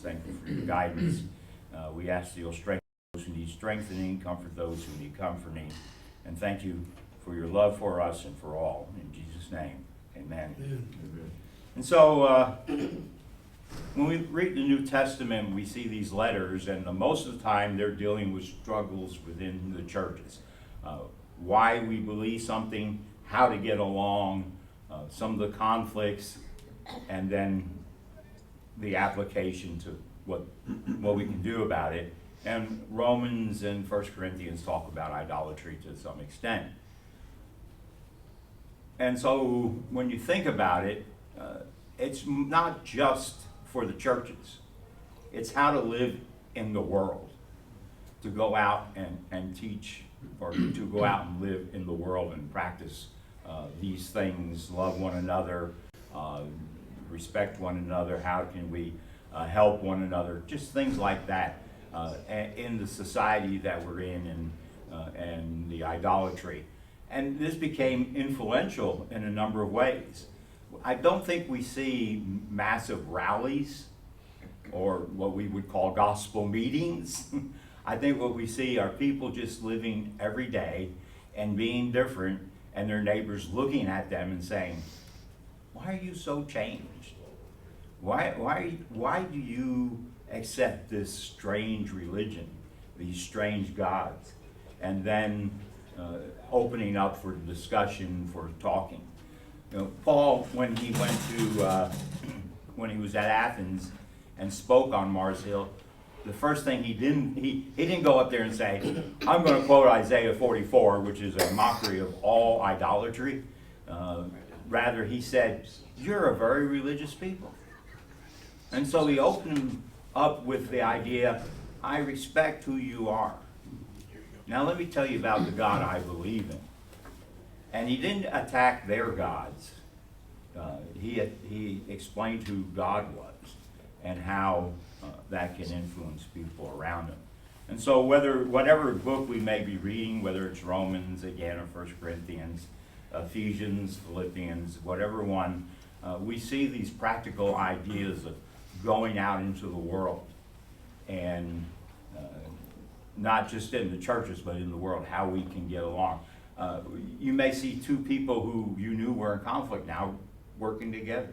Thank you for your guidance. We ask that you'll strengthen those who need strengthening, comfort those who need comforting, and thank you for your love for us and for all. In Jesus' name, amen. Amen. And so, when we read the New Testament, we see these letters, and most of the time they're dealing with struggles within the churches. Why we believe something, how to get along, some of the conflicts, and then the application to what we can do about it. And Romans and 1 Corinthians talk about idolatry to some extent. And so when you think about it, it's not just for the churches. It's how to live in the world, to go out and teach, or to go out and live in the world and practice these things, love one another, respect one another, how can we help one another, just things like that in the society that we're in, and the idolatry. And this became influential in a number of ways. I don't think we see massive rallies or what we would call gospel meetings. I think what we see are people just living every day and being different, and their neighbors looking at them and saying, why are you so changed? Why do you accept this strange religion, these strange gods? And then opening up for discussion, for talking. You know, Paul, when he went to, when he was at Athens and spoke on Mars Hill, the first thing he didn't go up there and say, I'm going to quote Isaiah 44, which is a mockery of all idolatry. Rather, he said, you're a very religious people. And so he opened up with the idea, I respect who you are. Now let me tell you about the God I believe in. And he didn't attack their gods. He explained who God was and how that can influence people around him. And so whatever book we may be reading, whether it's Romans again or 1 Corinthians, Ephesians, Philippians, whatever one, we see these practical ideas of going out into the world and not just in the churches, but in the world, how we can get along. You may see two people who you knew were in conflict now working together.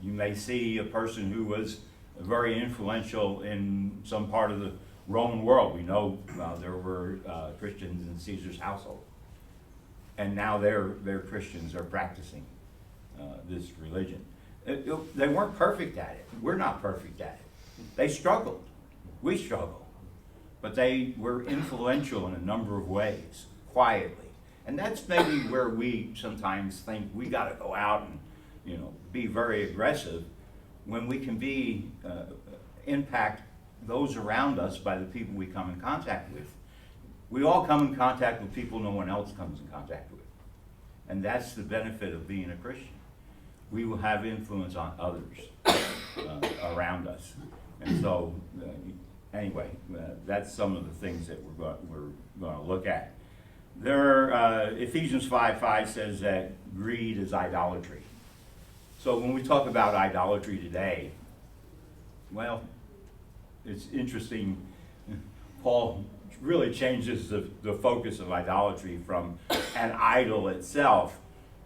You may see a person who was very influential in some part of the Roman world. We know there were Christians in Caesar's household. And now they're Christians, they're practicing this religion. They weren't perfect at it. We're not perfect at it. They struggled. We struggle. But they were influential in a number of ways, quietly. And that's maybe where we sometimes think we got to go out and, be very aggressive, when we can be impact those around us by the people we come in contact with. We all come in contact with people no one else comes in contact with. And that's the benefit of being a Christian. We will have influence on others around us. And so, anyway, that's some of the things that we're going to look at. Ephesians 5:5 says that greed is idolatry. So when we talk about idolatry today, well, it's interesting. Paul really changes the focus of idolatry from an idol itself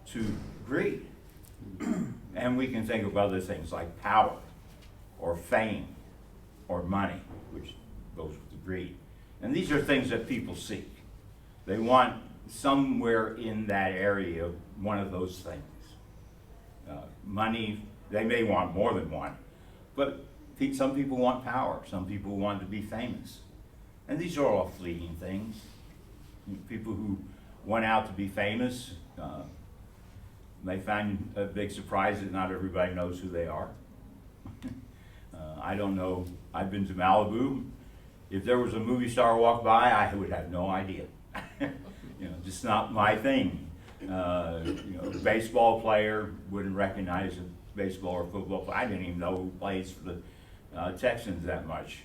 to greed. And we can think of other things like power or fame or money, which goes with the greed. And these are things that people seek. They want somewhere in that area one of those things. Money, they may want more than one, but some people want power, some people want to be famous. And these are all fleeting things. People who went out to be famous may find a big surprise that not everybody knows who they are. I don't know. I've been to Malibu. If there was a movie star walk by, I would have no idea. Just not my thing. Baseball player, wouldn't recognize a baseball or football player. I didn't even know who plays for the Texans that much.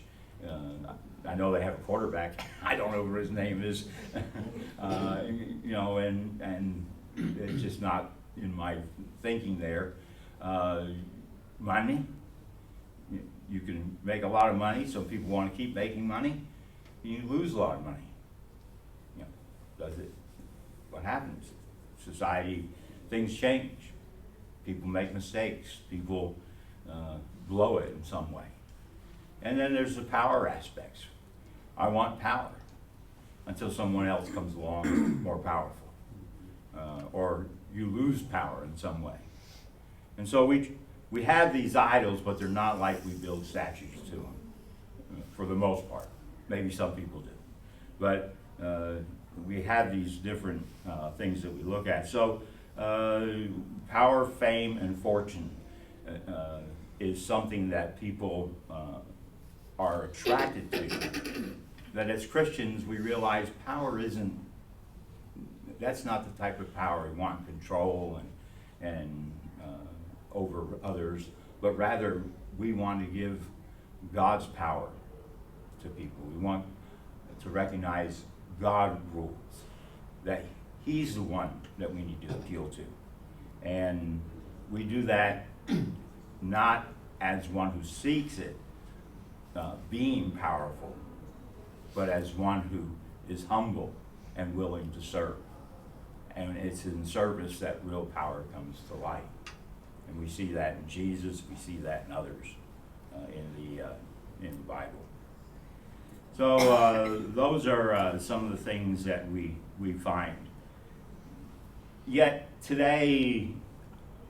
I know they have a quarterback. I don't know what his name is. And it's just not in my thinking there. Money, you can make a lot of money, so people want to keep making money, you lose a lot of money. You know, does it? What happens? Society, things change. People make mistakes. People blow it in some way. And then there's the power aspects. I want power until someone else comes along more powerful. Or you lose power in some way. And so we have these idols, but they're not like we build statues to them, for the most part. Maybe some people do. But we have these different things that we look at. So power, fame, and fortune is something that people are attracted to. That as Christians, we realize power that's not the type of power we want, control and over others, but rather we want to give God's power to people. We want to recognize God rules, that He's the one that we need to appeal to. And we do that not as one who seeks it, being powerful, but as one who is humble and willing to serve. And it's in service that real power comes to light. And we see that in Jesus, we see that in others in the Bible. So those are some of the things that we find. Yet today,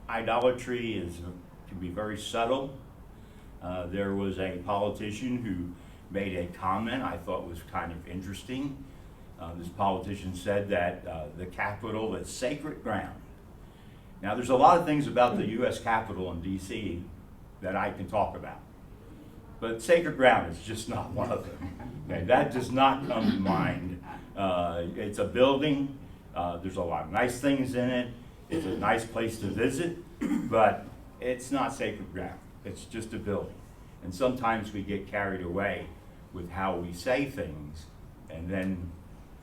idolatry can be very subtle. There was a politician who made a comment I thought was kind of interesting. This politician said that the Capitol is sacred ground. Now, there's a lot of things about the U.S. Capitol in D.C. that I can talk about, but sacred ground is just not one of them. Okay, that does not come to mind. It's a building. There's a lot of nice things in it. It's a nice place to visit, but it's not sacred ground. It's just a building. And sometimes we get carried away with how we say things, and then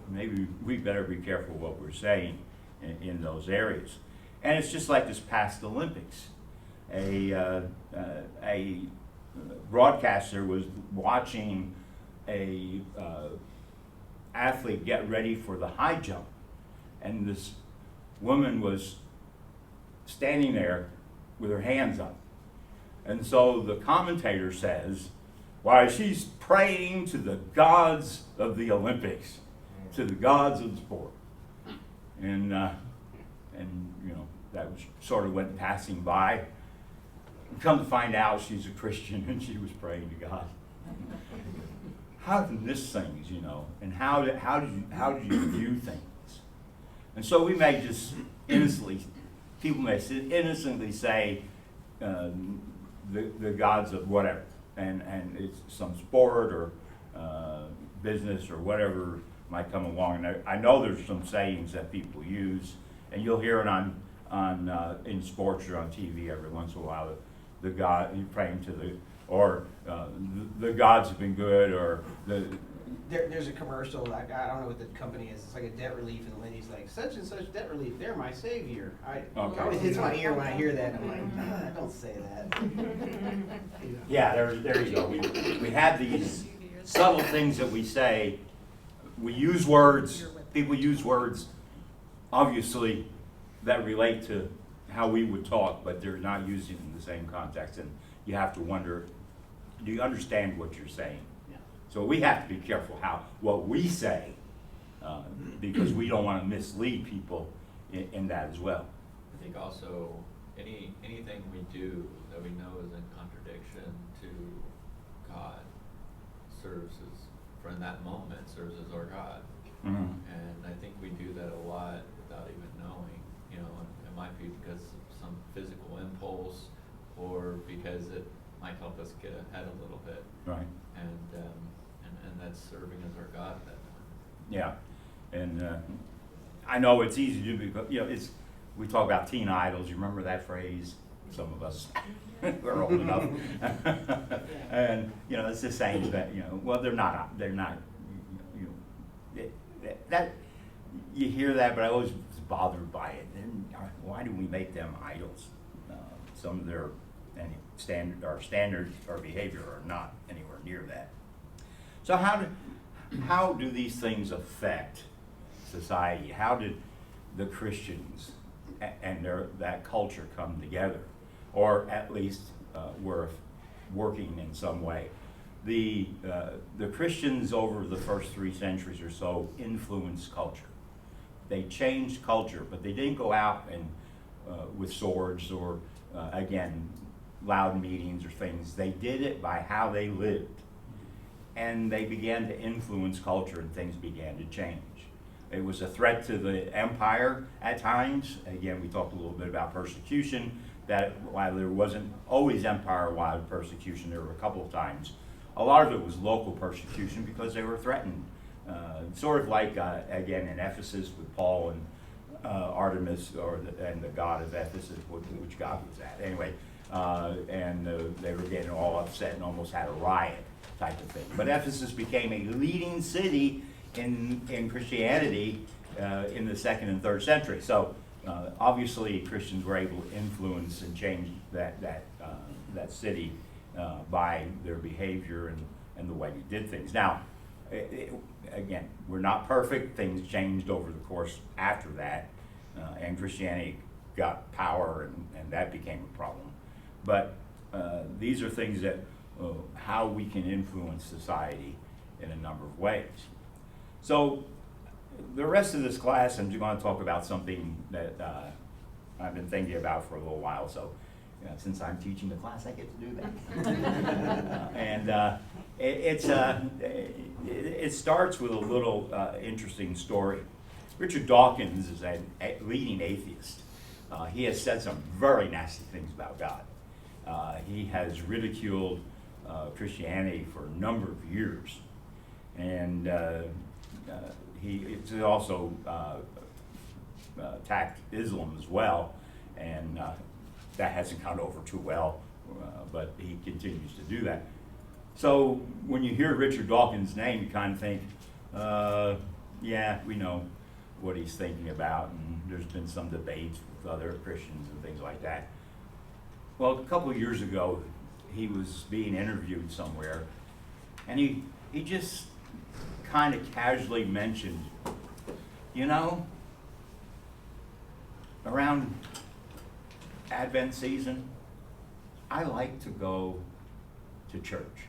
maybe we better be careful what we're saying in those areas. And it's just like this past Olympics. A broadcaster was watching a athlete get ready for the high jump, and this woman was standing there with her hands up. And so the commentator says, why, she's praying to the gods of the Olympics, to the gods of the sport. And you know, that was sort of went passing by. Come to find out, she's a Christian and she was praying to God. How do you miss things, you know, and how do you view things? And so we may just people may innocently say the gods of whatever, and it's some sport or business or whatever might come along. And I know there's some sayings that people use, and you'll hear it on in sports or on TV every once in a while. The God, you're praying to the gods have been good, or There's a commercial, I don't know what the company is, it's like a debt relief, and the lady's like, such and such debt relief, they're my savior. It always hits my ear when I hear that, and I'm like, don't say that. Yeah, there you go. We have these subtle things that we say. We use words, people use words, obviously, that relate to how we would talk, but they're not used in the same context, and you have to wonder, do you understand what you're saying? Yeah. So we have to be careful what we say, because we don't want to mislead people in that as well. I think also anything we do that we know is in contradiction to God serves in that moment serves as our God. Mm-hmm. And I think we do that a lot without even knowing, you know, and it might be because of some physical impulse, or because it might help us get ahead a little bit. Right. And that's serving as our God at that time. Yeah, and I know it's easy to do because, you know, we talk about teen idols. You remember that phrase? Some of us, we're old enough. And, you know, it's the same that, you know, well, they're not, you know, that, you hear that, but I always was bothered by it. And why do we make them idols? Some of their standards or behavior are not in near that. So how do these things affect society? How did the Christians and that culture come together, or at least were working in some way? The Christians over the first 3 centuries or so influenced culture. They changed culture, but they didn't go out and with swords or again loud meetings or things. They did it by how they lived, and they began to influence culture, and things began to change. It was a threat to the empire at times. Again, we talked a little bit about persecution, that while there wasn't always empire-wide persecution, there were a couple of times. A lot of it was local persecution because they were threatened. Sort of like, again, in Ephesus with Paul and Artemis, and the god of Ephesus, which god was that? Anyway, and they were getting all upset and almost had a riot type of thing. But Ephesus became a leading city in Christianity in the 2nd and 3rd century. So obviously Christians were able to influence and change that city by their behavior and the way they did things. Now, again, we're not perfect. Things changed over the course after that, and Christianity got power, and that became a problem. But these are things that how we can influence society in a number of ways. So the rest of this class, I'm going to talk about something that I've been thinking about for a little while. So since I'm teaching the class, I get to do that. And it starts with a little interesting story. Richard Dawkins is a leading atheist. He has said some very nasty things about God. He has ridiculed Christianity for a number of years, and he also attacked Islam as well, and that hasn't gone over too well, but he continues to do that. So when you hear Richard Dawkins' name, you kind of think, yeah, we know what he's thinking about, and there's been some debates with other Christians and things like that. Well, a couple of years ago, he was being interviewed somewhere, and he just kind of casually mentioned, you know, around Advent season, I like to go to church.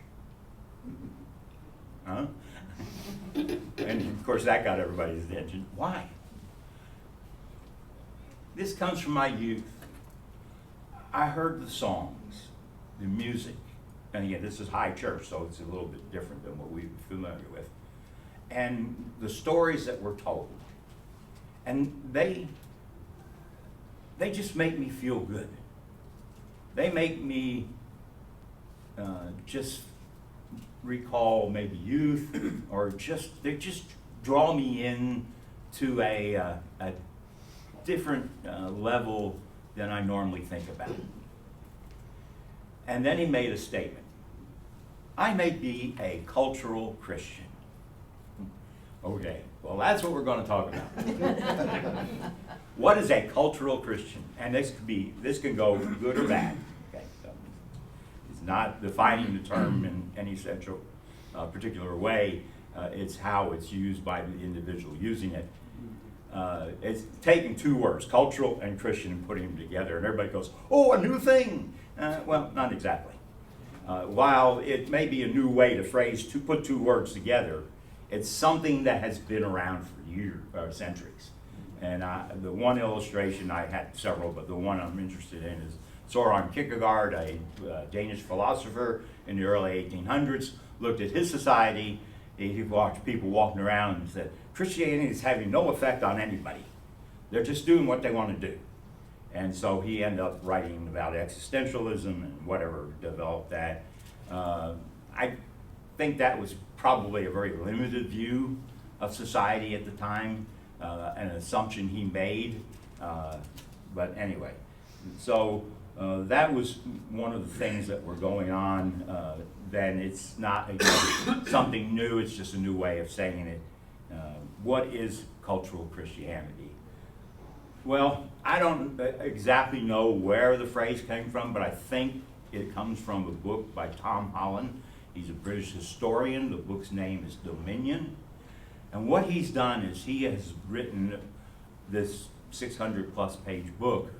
Huh? And of course that got everybody's attention. Why? This comes from my youth. I heard the songs, the music, and again, this is high church, so it's a little bit different than what we're familiar with, and the stories that were told, and they just make me feel good. They make me just recall maybe youth, or they just draw me in to a different level than I normally think about. And then he made a statement. I may be a cultural Christian. Okay, well that's what we're going to talk about. What is a cultural Christian? And this can go good or bad. Okay, so it's not defining the term in any central particular way. It's how it's used by the individual using it. It's taking 2 words, cultural and Christian, and putting them together, and everybody goes, "Oh, a new thing." Well, not exactly. While it may be a new way to put 2 words together, it's something that has been around for years or centuries. And the one illustration, I had several, but the one I'm interested in is Søren Kierkegaard, a Danish philosopher in the early 1800s, looked at his society. He watched people walking around and said, Christianity is having no effect on anybody. They're just doing what they want to do. And so he ended up writing about existentialism and whatever developed that. I think that was probably a very limited view of society at the time, an assumption he made. But anyway, so that was one of the things that were going on. Then it's not something new, it's just a new way of saying it. What is cultural Christianity? Well, I don't exactly know where the phrase came from, but I think it comes from a book by Tom Holland. He's a British historian. The book's name is Dominion. And what he's done is he has written this 600 plus page book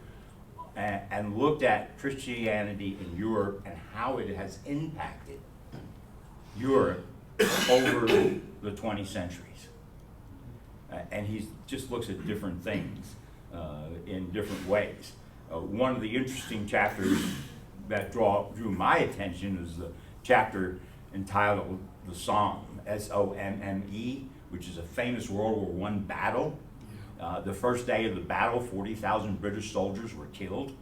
and looked at Christianity in Europe and how it has impacted Europe over the 20 centuries. And he just looks at different things in different ways. One of the interesting chapters that drew my attention is the chapter entitled The Somme, S-O-M-M-E, which is a famous World War I battle. The first day of the battle, 40,000 British soldiers were killed.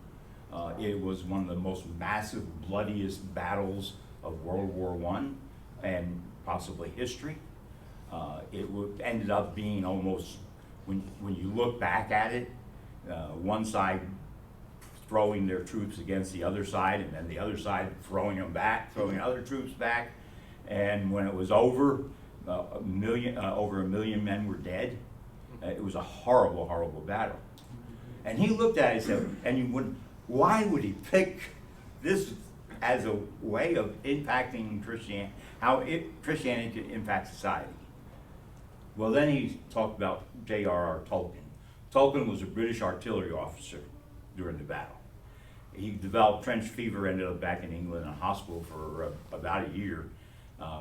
It was one of the most massive, bloodiest battles of World War I and possibly history. It ended up being almost, when you look back at it, one side throwing their troops against the other side, and then the other side throwing them back, throwing other troops back. And when it was over, over 1 million men were dead. It was a horrible, horrible battle. And he looked at it and said, why would he pick this as a way of impacting Christianity, how Christianity could impact society? Well, then he talked about J.R.R. Tolkien. Tolkien was a British artillery officer during the battle. He developed trench fever, ended up back in England in a hospital for about a year,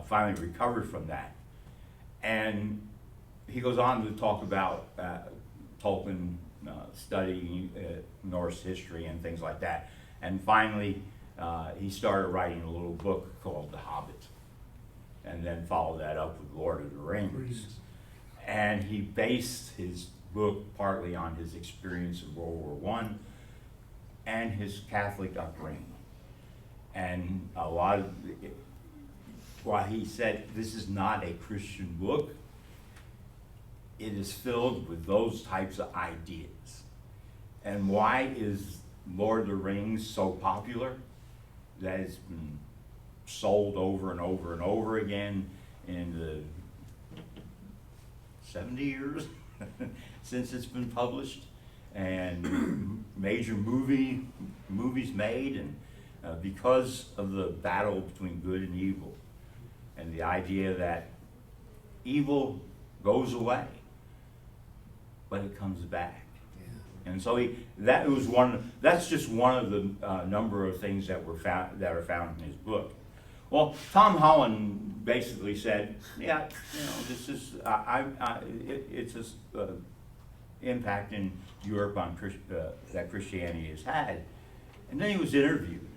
finally recovered from that. And he goes on to talk about Tolkien studying Norse history and things like that. And finally, he started writing a little book called The Hobbit, and then followed that up with Lord of the Rings. And he based his book partly on his experience in World War I and his Catholic upbringing. And a lot of, while he said this is not a Christian book, it is filled with those types of ideas. And why is Lord of the Rings so popular? That it's been sold over and over and over again in the 70 years since it's been published, and major movies made, and because of the battle between good and evil, and the idea that evil goes away, but it comes back. Yeah. And so that's just one of the number of things that are found in his book. Well, Tom Holland basically said, yeah, this is it's an impact in Europe on that Christianity has had. And then he was interviewed,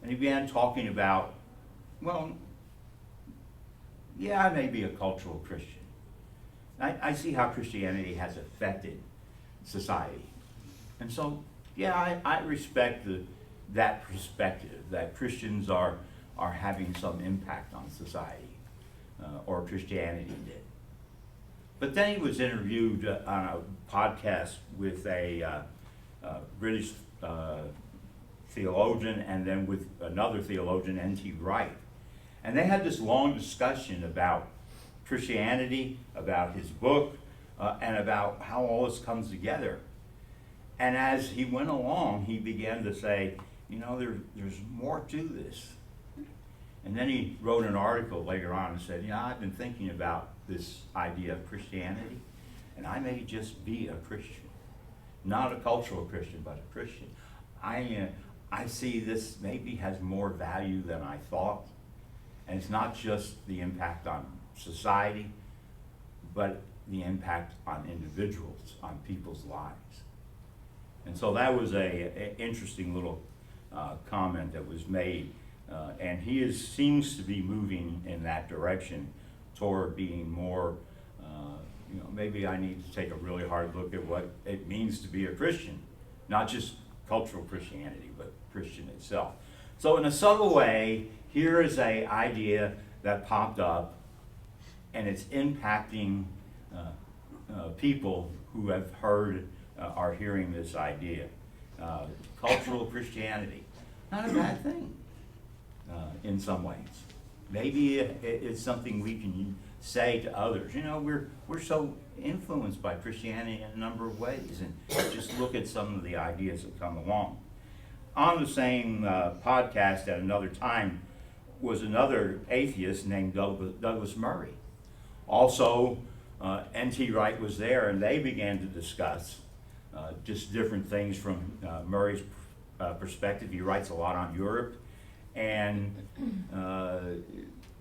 and he began talking about, well, yeah, I may be a cultural Christian. I see how Christianity has affected society. And so, yeah, I respect that perspective, that Christians are having some impact on society, or Christianity did. But then he was interviewed on a podcast with a British theologian, and then with another theologian, N.T. Wright. And they had this long discussion about Christianity, about his book, and about how all this comes together. And as he went along, he began to say, there's more to this. And then he wrote an article later on and said, I've been thinking about this idea of Christianity, and I may just be a Christian. Not a cultural Christian, but a Christian. I see this maybe has more value than I thought. And it's not just the impact on society, but the impact on individuals, on people's lives. And so that was a interesting little comment that was made. And he seems to be moving in that direction toward being more, maybe I need to take a really hard look at what it means to be a Christian, not just cultural Christianity, but Christian itself. So in a subtle way, here is an idea that popped up, and it's impacting people who have heard, are hearing this idea. Cultural Christianity, not a bad thing in some ways. Maybe it's something we can say to others. We're so influenced by Christianity in a number of ways, and just look at some of the ideas that come along. On the same podcast at another time, was another atheist named Douglas Murray. Also, N.T. Wright was there, and they began to discuss just different things from Murray's perspective. He writes a lot on Europe. And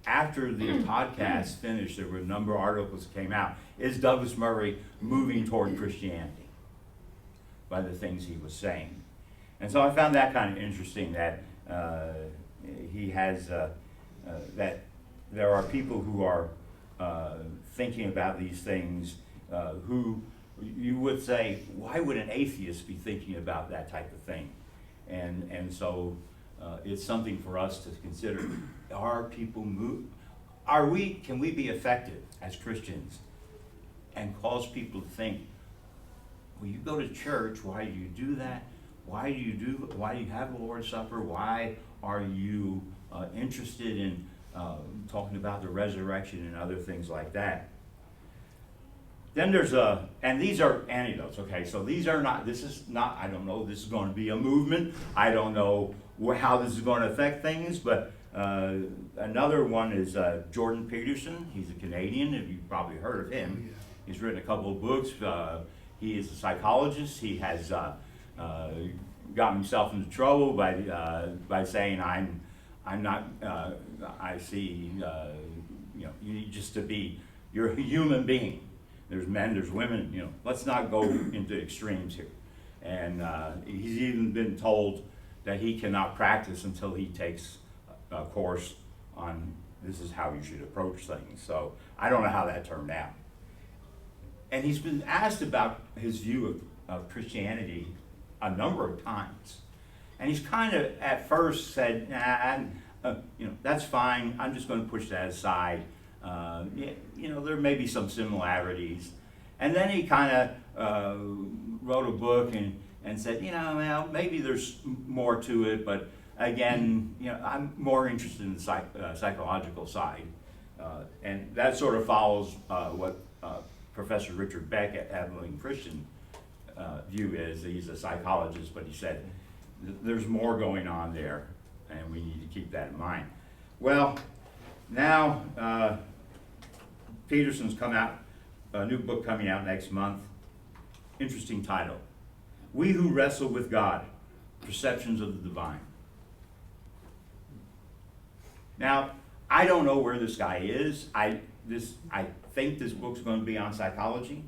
after the podcast finished, there were a number of articles that came out. Is Douglas Murray moving toward Christianity by the things he was saying? And so I found that kind of interesting, that he has, that there are people who are thinking about these things who you would say, why would an atheist be thinking about that type of thing? And so it's something for us to consider. Are people can we be effective as Christians and cause people to think, well, you go to church, why do you do that? Why do you have the Lord's Supper? Why are you interested in talking about the resurrection and other things like that? Then there's and these are anecdotes, okay? So this is not, I don't know, this is going to be a movement. I don't know how this is going to affect things, but another one is Jordan Peterson. He's a Canadian, if you've probably heard of him. Yeah. He's written a couple of books. He is a psychologist. He has gotten himself into trouble by saying, I'm not, I see, you need just to be, you're a human being. There's men, there's women, let's not go into extremes here. And he's even been told that he cannot practice until he takes a course on this is how you should approach things. So I don't know how that turned out. And he's been asked about his view of Christianity a number of times. And he's kind of at first said, nah, that's fine, I'm just going to push that aside. There may be some similarities. And then he kind of wrote a book and said, well, maybe there's more to it, but again, I'm more interested in the psychological side. And that sort of follows what Professor Richard Beck at Abilene Christian view is. He's a psychologist, but he said there's more going on there, and we need to keep that in mind. Well, now Peterson's come out, a new book coming out next month. Interesting title. We Who Wrestle with God, Perceptions of the Divine. Now, I don't know where this guy is. I think this book's going to be on psychology.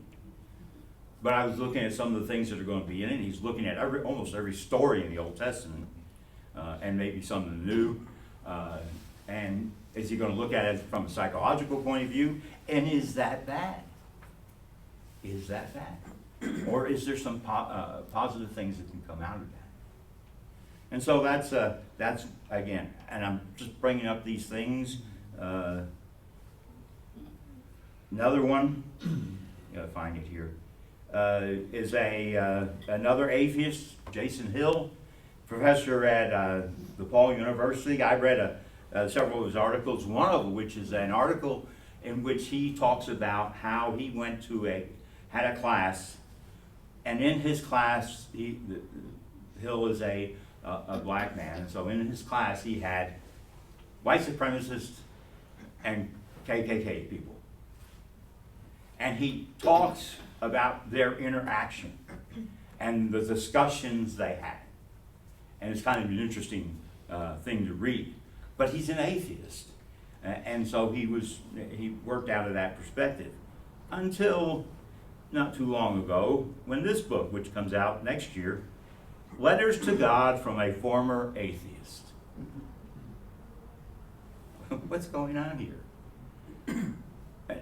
But I was looking at some of the things that are going to be in it. He's looking at almost every story in the Old Testament, and maybe some of the New. And is he going to look at it from a psychological point of view? And is that bad? Is that bad? Or is there some positive things that can come out of that? And so that's again, and I'm just bringing up these things. Another one, gotta find it here, is another atheist, Jason Hill, professor at DePaul University. I read several of his articles, one of which is an article in which he talks about how he went to had a class, and in his class, Hill is a black man, and so in his class he had white supremacists and KKK people. And he talks about their interaction and the discussions they had. And it's kind of an interesting thing to read. But he's an atheist. And so he worked out of that perspective until not too long ago when this book, which comes out next year, Letters to God from a Former Atheist. What's going on here?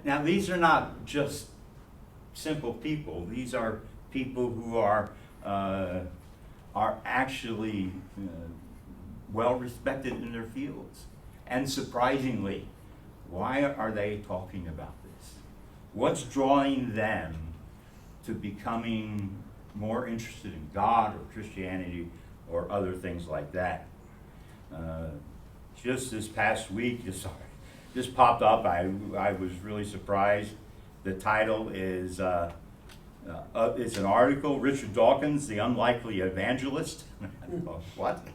Now, these are not just simple people. These are people who are actually well respected in their fields. And surprisingly, why are they talking about this? What's drawing them to becoming more interested in God or Christianity or other things like that? Just this past week, just popped up. I was really surprised. The title is, it's an article, Richard Dawkins, the Unlikely Evangelist. What?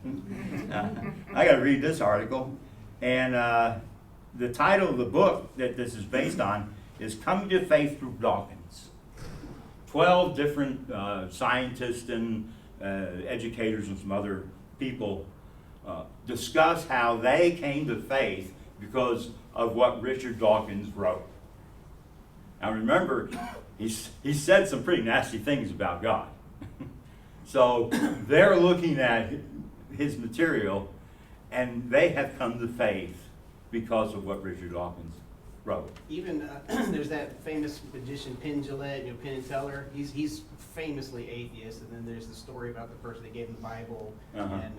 I got to read this article. And the title of the book that this is based on is Coming to Faith Through Dawkins. 12 different scientists and educators and some other people discuss how they came to faith because of what Richard Dawkins wrote. Now remember, he said some pretty nasty things about God. So they're looking at his material, and they have come to faith because of what Richard Dawkins wrote. Even there's that famous magician Penn Jillette, Penn and Teller. He's famously atheist, and then there's the story about the person that gave him the Bible, and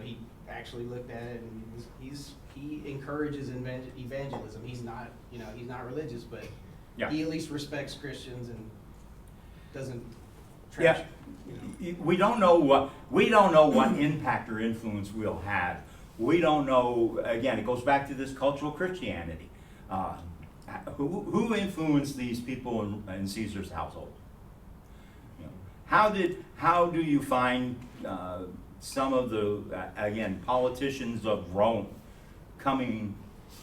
he actually looked at it, and he encourages evangelism. He's not religious, but he at least respects Christians and doesn't trash. Yeah, we don't know what impact or influence we'll have. We don't know. Again, it goes back to this cultural Christianity. Who influenced these people in Caesar's household? How do you find some of the politicians of Rome coming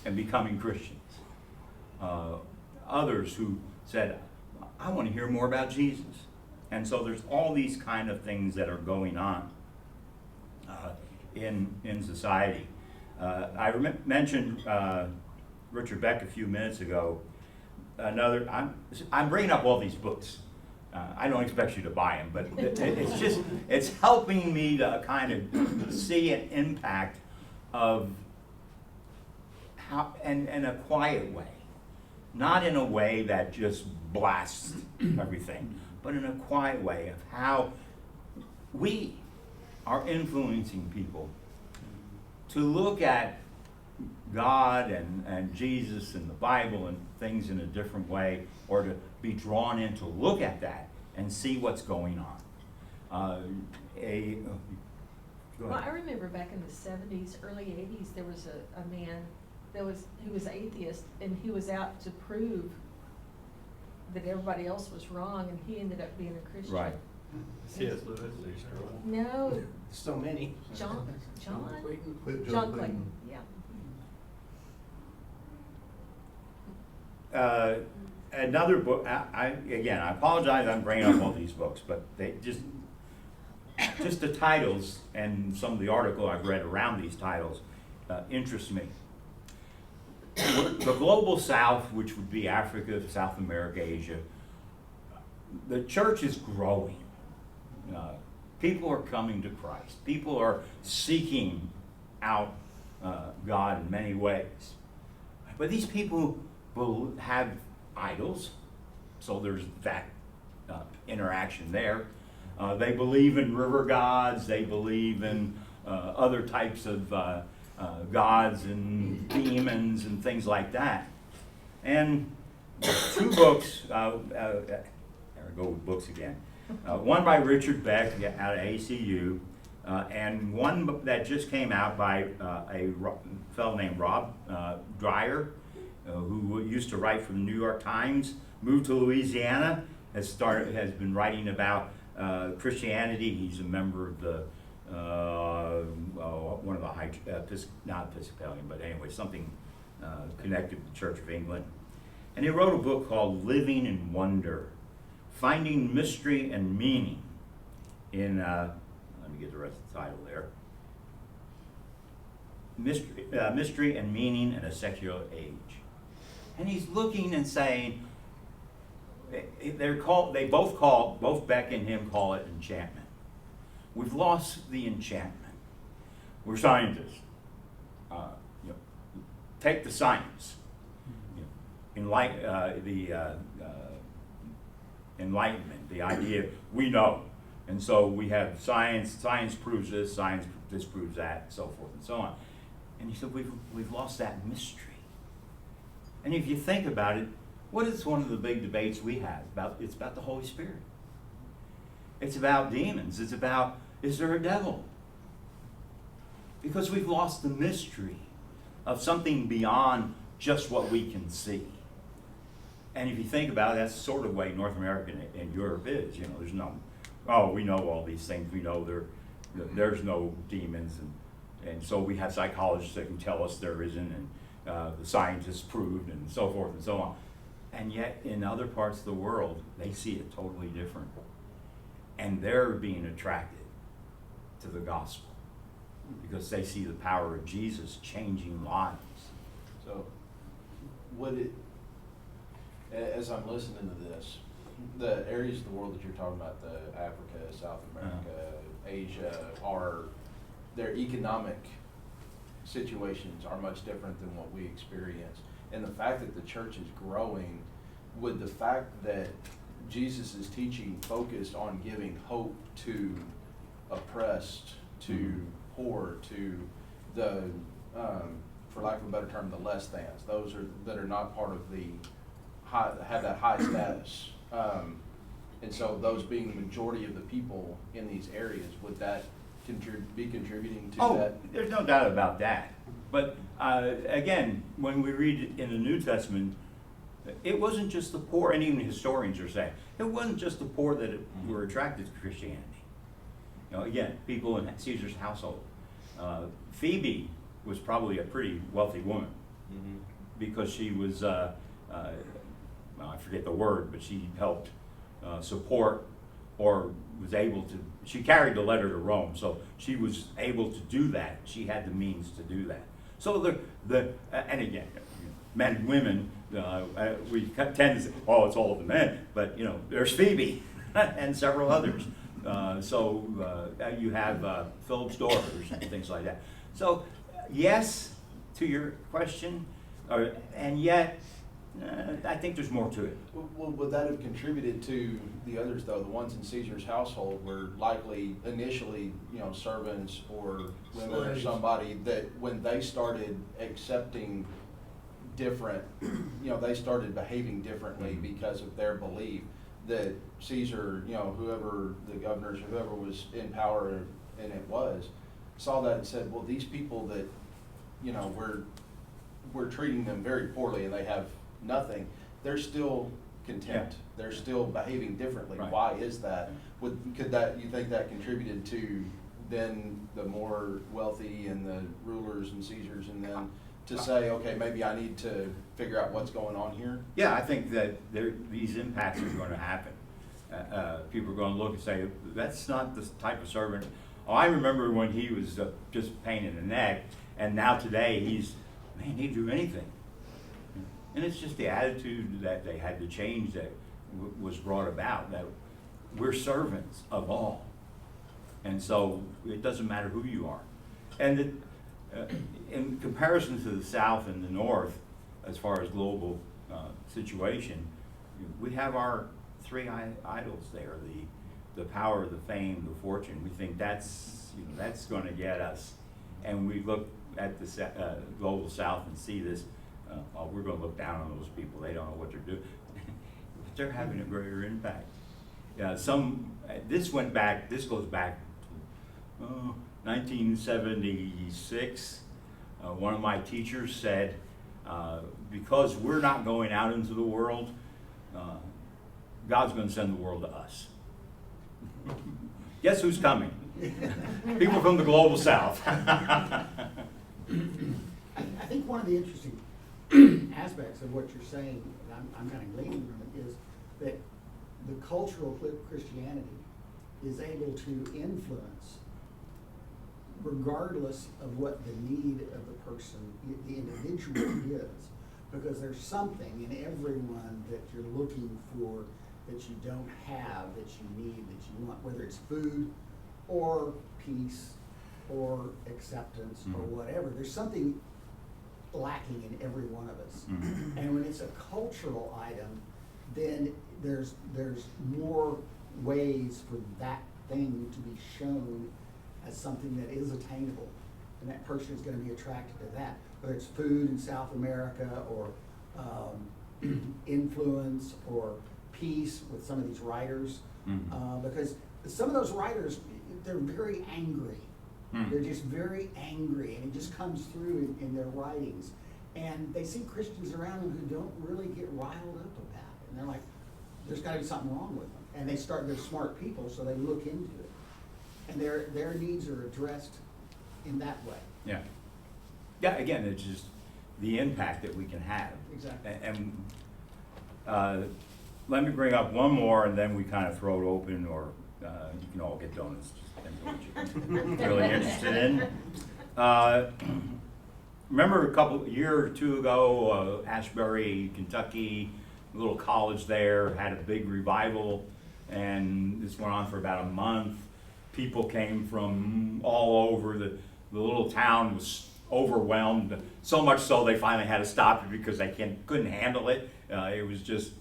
and becoming Christians? Others who said, I want to hear more about Jesus. And so there's all these kind of things that are going on in society. I mentioned Richard Beck a few minutes ago. I'm bringing up all these books. I don't expect you to buy them, but it's helping me to kind of see an impact of how, and in a quiet way, not in a way that just blasts everything, but in a quiet way of how we are influencing people to look at God and Jesus and the Bible and things in a different way, or to be drawn in to look at that and see what's going on. Well, I remember back in the 70s, early 80s, there was a man who was atheist, and he was out to prove that everybody else was wrong, and he ended up being a Christian. Right. C.S. Lewis. No, So many. John John Clayton, yeah. Another book, I apologize I'm bringing up all these books, but they just the titles and some of the article I've read around these titles interest me. The global south, which would be Africa, South America, Asia, the church is growing. People are coming to Christ. People are seeking out God in many ways. But these people will have idols, so there's that interaction there. They believe in river gods. They believe in other types of gods and demons and things like that. And two books, there we go with books again. One by Richard Beck out of ACU, and one that just came out by a fellow named Rob Dreyer, who used to write for the New York Times, moved to Louisiana, has been writing about Christianity. He's a member of the one of the not Episcopalian, but anyway, something connected with the Church of England. And he wrote a book called Living in Wonder, Finding Mystery and Meaning in, let me get the rest of the title there, Mystery and Meaning in a Secular Age. And he's looking and saying, both Beck and him call it enchantment. We've lost the enchantment. We're scientists. Take the science. Enlightenment, the idea we know. And so we have science proves this, science disproves that, and so forth and so on. And he said, we've lost that mystery. And if you think about it, what is one of the big debates we have about? It's about the Holy Spirit. It's about demons. It's about, is there a devil? Because we've lost the mystery of something beyond just what we can see. And if you think about it, that's sort of the way North America and Europe is. There's no, we know all these things. We know there's no demons. And so we have psychologists that can tell us there isn't, and the scientists proved, and so forth and so on. And yet, in other parts of the world, they see it totally different. And they're being attracted to the gospel because they see the power of Jesus changing lives. So, would it, as I'm listening to this, the areas of the world that you're talking about, the Africa, South America, Asia, their economic situations are much different than what we experience. And the fact that the church is growing, would the fact that Jesus' teaching focused on giving hope to oppressed, to poor, to the, for lack of a better term, the less thans, those that are not part of the high, have that high status. And so those being the majority of the people in these areas, would that be contributing to that? Oh, there's no doubt about that. But again, when we read in the New Testament, it wasn't just the poor, and even historians are saying, it wasn't just the poor that were attracted to Christianity. You know, again, people in Caesar's household. Phoebe was probably a pretty wealthy woman because she was, well, I forget the word, but she helped support, or was able to, she carried the letter to Rome, so she was able to do that. She had the means to do that. So and again, men and women, we tend to say, oh, it's all the men, but you know, there's Phoebe and several others. So you have Philip's daughters and things like that. So yes, to your question, and yet I think there's more to it. Well, would that have contributed to the others, though? The ones in Caesar's household were likely initially, you know, servants or women or Slaves. somebody that when they started accepting different, you know, they started behaving differently because of their belief that Caesar, you know, whoever the governors or whoever was in power, and it was, saw that and said, well, these people that, you know, we're treating them very poorly and they have nothing, they're still content. Yeah. They're still behaving differently. Right. Why is that? Could that, you think that contributed to then the more wealthy and the rulers and Caesars, and then to say, okay, maybe I need to figure out what's going on here? Yeah, I think that these impacts are going to happen. People are going to look and say, that's not the type of servant. Oh, I remember when he was just a pain in the neck, and now today he'd do anything. And it's just the attitude that they had to change that was brought about, that we're servants of all. And so it doesn't matter who you are. And in comparison to the South and the North, as far as global situation, we have our three idols there, the power, the fame, the fortune. We think that's going to get us. And we look at the global South and see this, we're going to look down on those people. They don't know what they're doing. But they're having a greater impact. This goes back to 1976. One of my teachers said, because we're not going out into the world, God's going to send the world to us. Guess who's coming? People from the global South. I think one of the interesting aspects of what you're saying, and I'm kind of gleaning from it, is that the cultural Christianity is able to influence regardless of what the need of the person, the individual is, because there's something in everyone that you're looking for that you don't have, that you need, that you want, whether it's food or peace or acceptance or whatever. There's something lacking in every one of us. And when it's a cultural item, then there's more ways for that thing to be shown as something that is attainable, and that person is going to be attracted to that, whether it's food in South America or influence or peace with some of these writers, because some of those writers, they're very angry. They're just very angry, and it just comes through in their writings. And they see Christians around them who don't really get riled up about it, and they're like, there's got to be something wrong with them. And they're smart people, so they look into it. And their needs are addressed in that way. Yeah. Yeah, again, it's just the impact that we can have. Exactly. And let me bring up one more, and then we kind of throw it open, or you can all get donuts, just depends on what you're really interested in. Remember a year or two ago, Ashbury, Kentucky, a little college there, had a big revival, and this went on for about a month. People came from all over. The little town was overwhelmed, so much so they finally had to stop it because they couldn't handle it. It was just,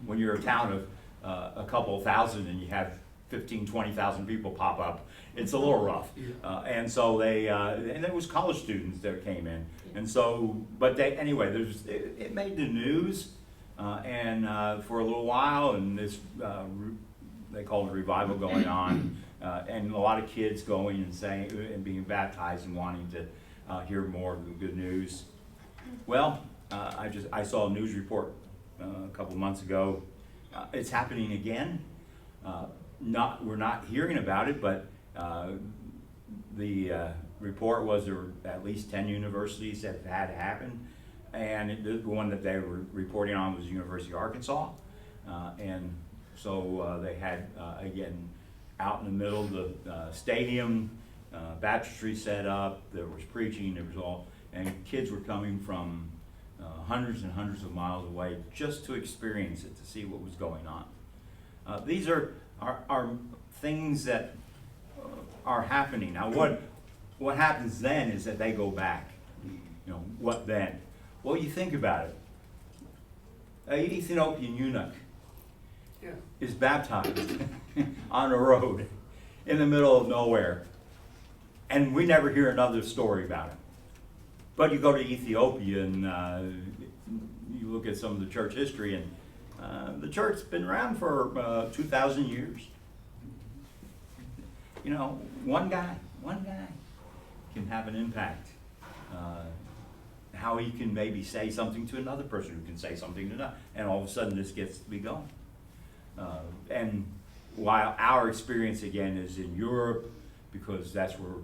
when you're a town of a couple of thousand and you have 15, 20,000 people pop up, it's a little rough. And so and it was college students that came in. And so, but anyway, it made the news, and for a little while, and this, they called it revival going on, and a lot of kids going and saying, and being baptized and wanting to hear more of the good news. Well, I saw a news report a couple months ago. It's happening again. We're not hearing about it, but the report was there were at least 10 universities that had happened, and the one that they were reporting on was the University of Arkansas, and so they had again out in the middle of the stadium, baptistry set up. There was preaching. There was all, and kids were coming from hundreds and hundreds of miles away just to experience it, to see what was going on. These are things that are happening. Now what happens then is that they go back. What then? Well, you think about it. An Ethiopian eunuch is baptized on a road in the middle of nowhere, and we never hear another story about it. But you go to Ethiopia and you look at some of the church history, and the church's been around for 2,000 years. One guy can have an impact. How he can maybe say something to another person who can say something to another, and all of a sudden this gets to be going. And while our experience again is in Europe, because that's where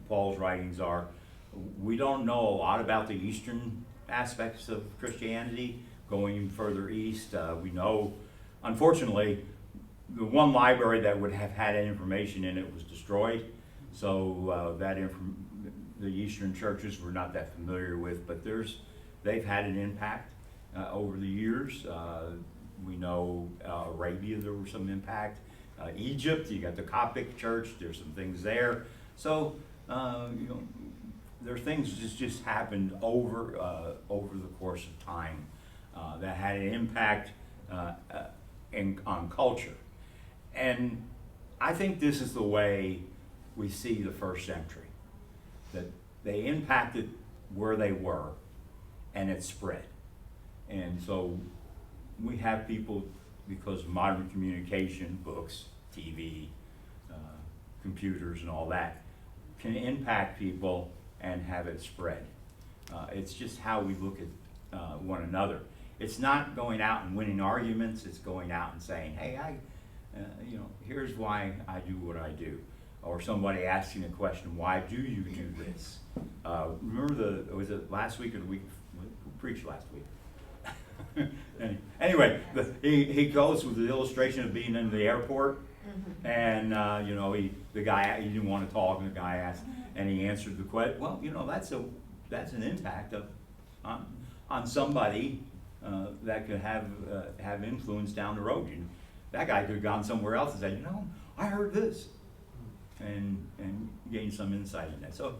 Paul's writings are, we don't know a lot about the eastern aspects of Christianity going further east. We know, unfortunately, the one library that would have had information in it was destroyed, so the Eastern churches were not that familiar with, but they've had an impact over the years. We know Arabia, there was some impact. Egypt, you got the Coptic church, there's some things there. So, there are things that just happened over the course of time that had an impact on culture. And I think this is the way we see the first century, that they impacted where they were and it spread. And so we have people, because of modern communication, books, TV, computers and all that, can impact people and have it spread. It's just how we look at one another. It's not going out and winning arguments, it's going out and saying, hey, here's why I do what I do. Or somebody asking a question, why do you do this? Remember was it last week or the week, who preached last week? Anyway, he goes with the illustration of being in the airport, and the guy, he didn't want to talk, and the guy asked, and he answered the question. Well, that's an impact on somebody that could have influence down the road. That guy could have gone somewhere else and said, I heard this, and gain some insight in that. So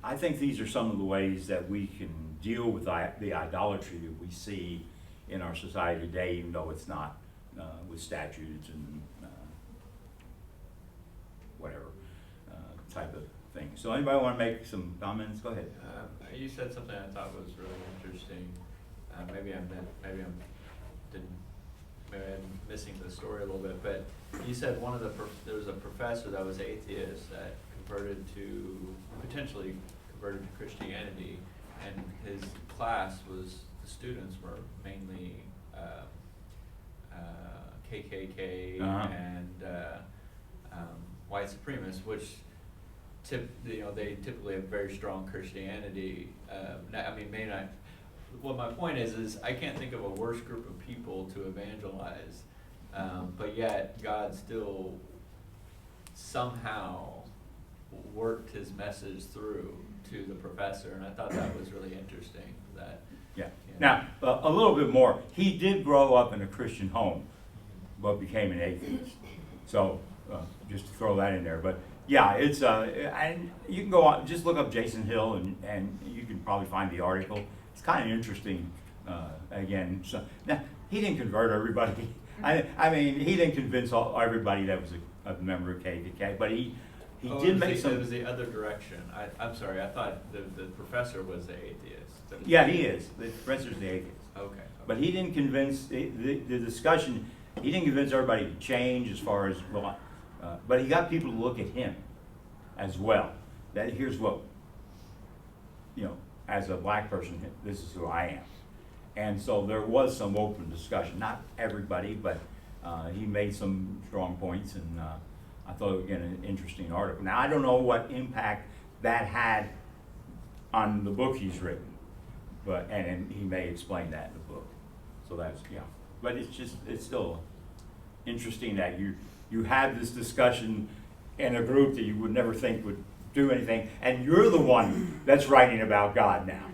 I think these are some of the ways that we can deal with the idolatry that we see in our society today, even though it's not with statutes and whatever type of thing. So anybody want to make some comments? Go ahead. You said something I thought was really interesting. Maybe I'm missing the story a little bit, but you said there was a professor that was atheist that potentially converted to Christianity, and his class the students were mainly KKK and white supremacists, which they typically have very strong Christianity. I mean, may not. Well, my point is I can't think of a worse group of people to evangelize, but yet God still somehow worked his message through to the professor, and I thought that was really interesting. That Yeah. you know. Now, a little bit more. He did grow up in a Christian home, but became an atheist. So, just to throw that in there. But yeah, it's and you can go on, just look up Jason Hill, and you can probably find the article. It's kind of interesting. Again, so now he didn't convert everybody. I mean, he didn't convince everybody that was a member of KKK, but he did make some. It was the other direction. I'm sorry. I thought the professor was the atheist. Yeah, he is. The professor's the atheist. Okay. But he didn't convince, the discussion, he didn't convince everybody to change as far as, well, but he got people to look at him as well. That here's what, as a black person, this is who I am. And so there was some open discussion, not everybody, but he made some strong points, and I thought, again, an interesting article. Now, I don't know what impact that had on the book he's written, but and he may explain that in the book. So that's, but it's still interesting that you have this discussion in a group that you would never think would do anything, and you're the one that's writing about God now.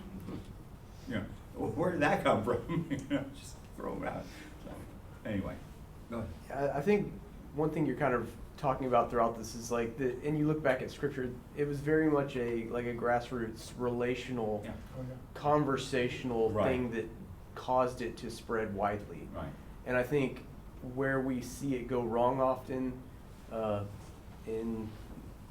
Where did that come from? Just throw them out. So, anyway, go ahead. I think one thing you're kind of talking about throughout this is and you look back at scripture, it was very much a grassroots, relational, conversational Right. thing that caused it to spread widely. Right. And I think where we see it go wrong often in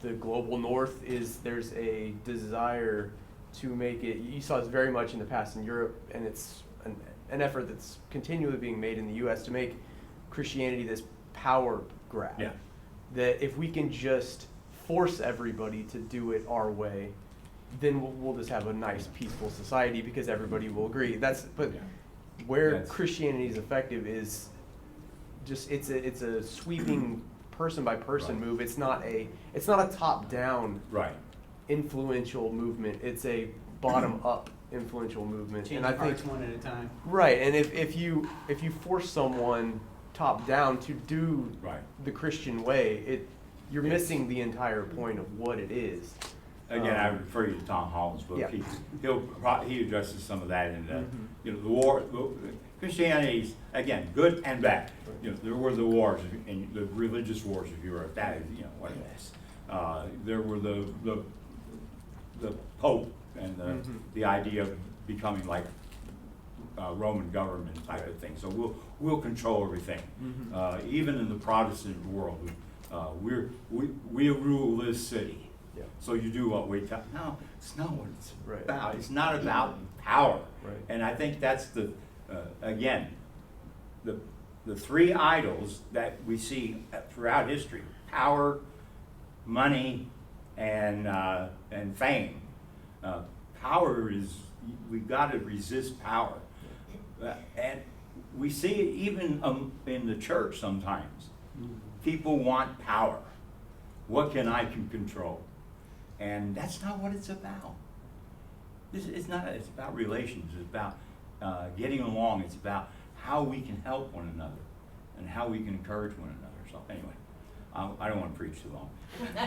the global north is there's a desire to make it, you saw this very much in the past in Europe, and it's an effort that's continually being made in the U.S. to make Christianity this power grab. Yeah. That if we can just force everybody to do it our way, then we'll just have a nice, peaceful society because everybody will agree. Where That's- Christianity is effective is just it's a sweeping person by person Right. move. It's not a top down Right. influential movement. It's a bottom up influential movement. Change And I think parts one at a time. right. And if you force someone top down to do Right. the Christian way, you're missing the entire point of what it is. Again, I refer you to Tom Holland's book. Yeah. He addresses some of that in the, Mhm. the war. Christianity's, again, good and bad. There were the wars and the religious wars of Europe. That is, what it is. There were the Pope and the idea of becoming like Roman government type of thing. So we'll control everything. Even in the Protestant world, we rule this city. Yeah. So you do what we tell. No, it's not what it's Right. about. It's not about power. Right. And I think that's again, the three idols that we see throughout history: power, money, and fame. Power is, we've got to resist power. And we see it even in the church sometimes. People want power. What can I control? And that's not what it's about. It's about relations. It's about getting along. It's about how we can help one another and how we can encourage one another. So anyway, I don't want to preach too long.